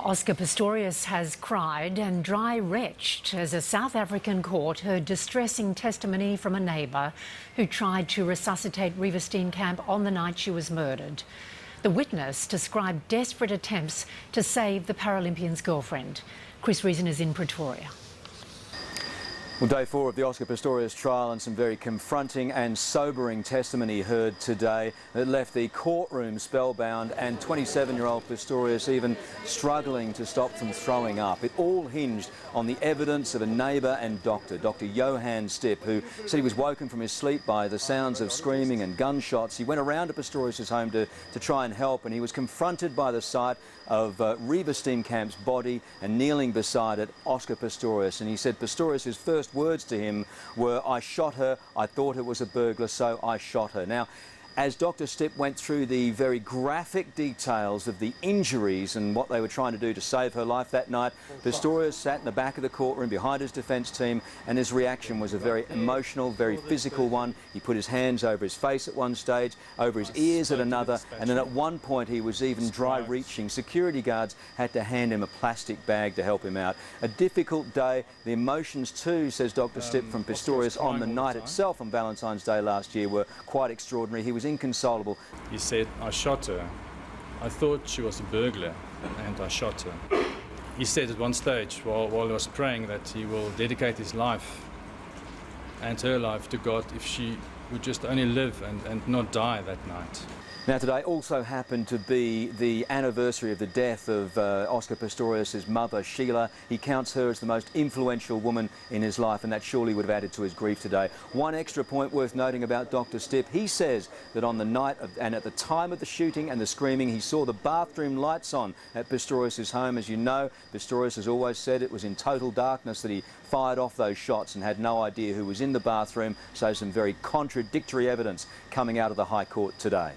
Oscar Pistorius has cried and dry-retched as a South African court heard distressing testimony from a neighbour who tried to resuscitate Reeva Steenkamp on the night she was murdered. The witness described desperate attempts to save the Paralympian's girlfriend. Chris Reason is in Pretoria. Well, day 4 of the Oscar Pistorius trial and some very confronting and sobering testimony heard today that left the courtroom spellbound and 27-year-old Pistorius even struggling to stop from throwing up. It all hinged on the evidence of a neighbour and doctor, Dr. Johan Stipp, who said he was woken from his sleep by the sounds of screaming and gunshots. He went around to Pistorius' home to try and help, and he was confronted by the sight of Reeva Steenkamp's body and kneeling beside it, Oscar Pistorius. And he said Pistorius' first words to him were, "I shot her, I thought it was a burglar, so I shot her." Now, as Dr. Stipp went through the very graphic details of the injuries and what they were trying to do to save her life that night, Pistorius sat in the back of the courtroom behind his defence team, and his reaction was a very emotional, very physical one. He put his hands over his face at one stage, over his ears at another, and then at one point he was even dry-reaching. Security guards had to hand him a plastic bag to help him out. A difficult day. The emotions too, says Dr. Stipp, from Pistorius on the night itself on Valentine's Day last year were quite extraordinary. He was inconsolable. He said, "I shot her. I thought she was a burglar and I shot her." He said at one stage while he was praying that he will dedicate his life and her life to God if she would just only live and not die that night. Now, today also happened to be the anniversary of the death of Oscar Pistorius' mother, Sheila. He counts her as the most influential woman in his life, and that surely would have added to his grief today. One extra point worth noting about Dr. Stipp: he says that on the night and at the time of the shooting and the screaming, he saw the bathroom lights on at Pistorius' home. As you know, Pistorius has always said it was in total darkness that he fired off those shots and had no idea who was in the bathroom, so some very contradictory evidence coming out of the High Court today.